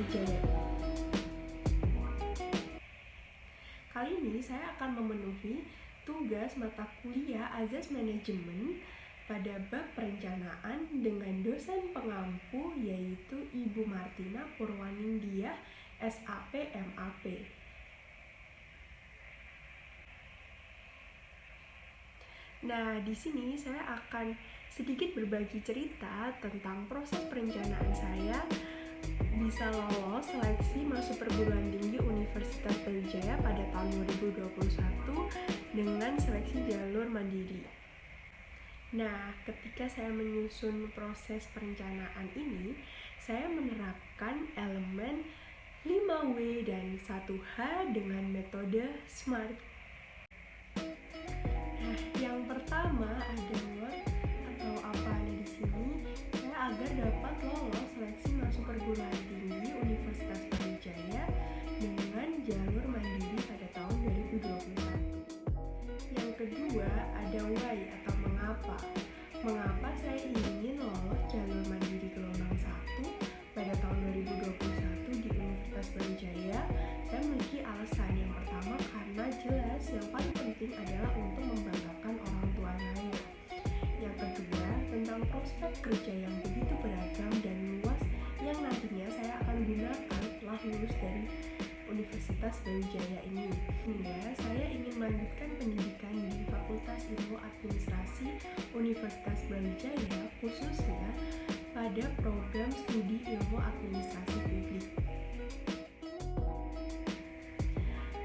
Brawijaya. Kali ini saya akan memenuhi tugas mata kuliah Azas Manajemen pada bab perencanaan dengan dosen pengampu yaitu Ibu Martina Purwaningdiah, SAP MAP. Nah, di sini saya akan sedikit berbagi cerita tentang proses perencanaan saya bisa lolos seleksi masuk perguruan tinggi Universitas Brawijaya pada tahun 2021 dengan seleksi jalur mandiri. Nah, ketika saya menyusun proses perencanaan ini, saya menerapkan elemen 5W dan 1H dengan metode SMART. Nah, yang pertama adalah atau apa ada di sini, saya agar dapat lolos seleksi masuk perguruan tinggi Universitas Brawijaya dengan jalur mandiri pada tahun 2021. Yang kedua ada why atau mengapa. Mengapa saya ingin lolos jalur mandiri gelombang 1 pada tahun 2021 di Universitas Brawijaya? Saya memiliki alasan. Yang pertama karena jelas yang paling penting adalah untuk membanggakan orang tua saya. Yang kedua tentang prospek kerja yang begitu beragam dan luas yang nantinya saya akan gunakan setelah lulus dari Universitas Brawijaya ini. Hingga saya ingin melanjutkan pendidikan di Fakultas Ilmu Administrasi Universitas Brawijaya, khususnya pada program studi Ilmu Administrasi Publik.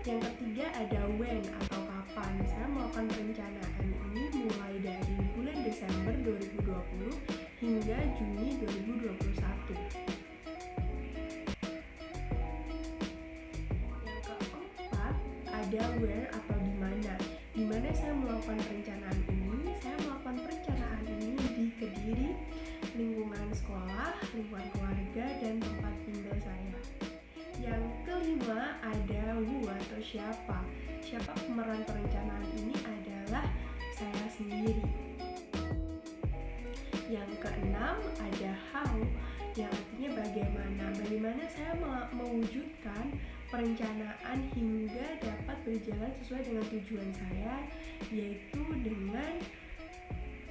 Yang ketiga ada when atau kapan. Saya melakukan perencanaan ini mulai dari bulan Desember 2020 hingga Juni 2021. Ada where atau di mana. Di mana saya melakukan perencanaan ini? Saya melakukan perencanaan ini di Kediri, lingkungan sekolah, lingkungan keluarga, dan tempat tinggal saya. Yang kelima ada who atau siapa. Siapa pemeran perencanaan ini adalah saya sendiri. Yang keenam ada how, yang artinya bagaimana. Bagaimana saya mewujudkan perencanaan hingga dapat berjalan sesuai dengan tujuan saya, yaitu dengan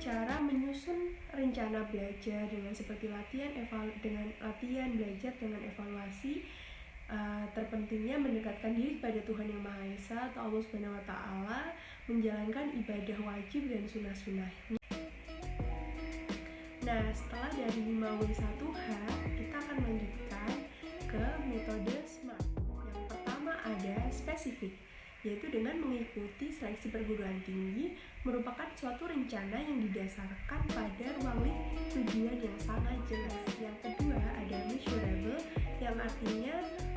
cara menyusun rencana belajar dengan seperti latihan belajar dengan evaluasi. Terpentingnya mendekatkan diri kepada Tuhan Yang Maha Esa atau Allah Subhanahu wa Ta'ala, menjalankan ibadah wajib dan sunnah-sunnahnya. Nah, setelah dari 5W1H, kita akan melanjutkan ke metode SMART. Yang pertama ada spesifik, yaitu dengan mengikuti seleksi perguruan tinggi merupakan suatu rencana yang didasarkan pada ruang lingkup tujuan yang sangat jelas. Yang kedua ada measurable, yang artinya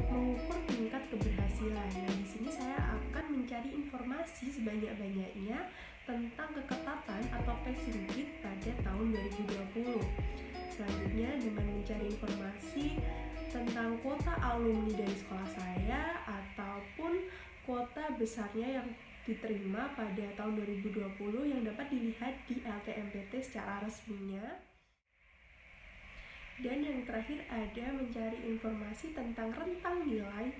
mengukur tingkat keberhasilan. Nah, di sini saya akan mencari informasi sebanyak-banyaknya tentang keketatan atau passing rate pada tahun 2020. Selanjutnya dengan mencari informasi tentang kuota alumni dari sekolah saya ataupun kuota besarnya yang diterima pada tahun 2020 yang dapat dilihat di LTMPT secara resminya. Dan yang terakhir ada mencari informasi tentang rentang nilai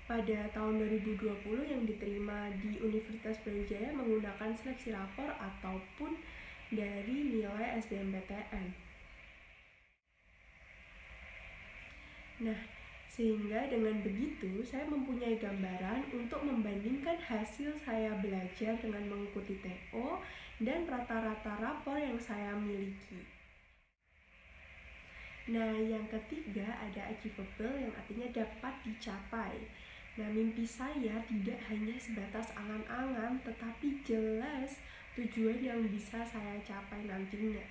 pada tahun 2020 yang diterima di Universitas Brawijaya menggunakan seleksi rapor ataupun dari nilai SBMPTN. Nah, sehingga dengan begitu saya mempunyai gambaran untuk membandingkan hasil saya belajar dengan mengikuti TO dan rata-rata rapor yang saya miliki. Nah, yang ketiga ada achievable, yang artinya dapat dicapai. Nah, mimpi saya tidak hanya sebatas angan-angan, tetapi jelas tujuan yang bisa saya capai nantinya.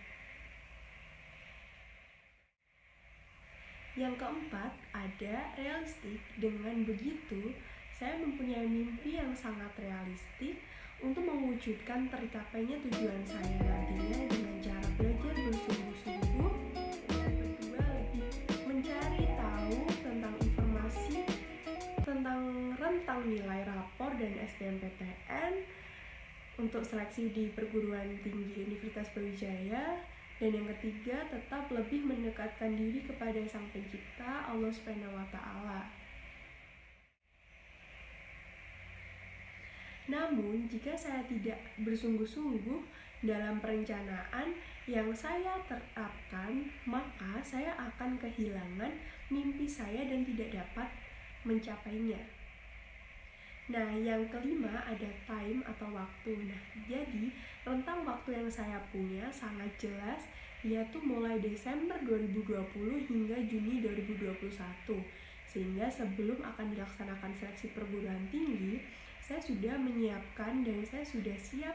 Yang keempat ada realistik. Dengan begitu, saya mempunyai mimpi yang sangat realistik untuk mewujudkan tercapainya tujuan saya nantinya dengan cara belajar bersungguh-sungguh. Rentang nilai rapor dan SBMPTN untuk seleksi di perguruan tinggi Universitas Brawijaya Dan yang ketiga, tetap lebih mendekatkan diri kepada Sang Pencipta Allah Subhanahu wa Ta'ala. Namun, jika saya tidak bersungguh-sungguh dalam perencanaan yang saya terapkan, maka saya akan kehilangan mimpi saya dan tidak dapat mencapainya. Nah, yang kelima ada time atau waktu. Nah, jadi rentang waktu yang saya punya sangat jelas, yaitu mulai Desember 2020 hingga Juni 2021. Sehingga sebelum akan dilaksanakan seleksi perguruan tinggi, saya sudah menyiapkan dan saya sudah siap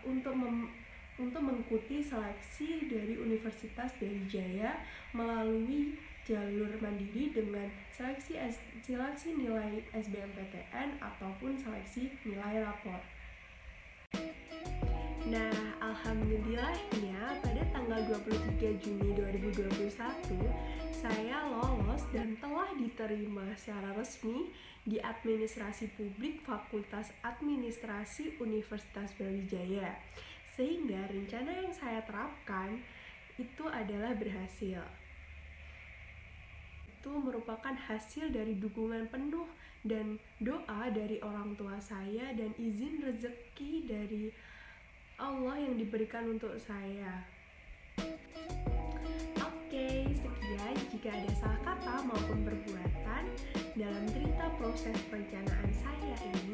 untuk mengikuti seleksi dari Universitas Brawijaya melalui jalur mandiri dengan seleksi nilai SBMPTN ataupun seleksi nilai rapor. Nah, alhamdulillahnya pada tanggal 23 Juni 2021 saya lolos dan telah diterima secara resmi di Administrasi Publik Fakultas Administrasi Universitas Brawijaya. Sehingga rencana yang saya terapkan itu adalah berhasil. Itu merupakan hasil dari dukungan penuh dan doa dari orang tua saya dan izin rezeki dari Allah yang diberikan untuk saya. Oke, sekian. Jika ada salah kata maupun perbuatan dalam cerita proses perencanaan saya ini,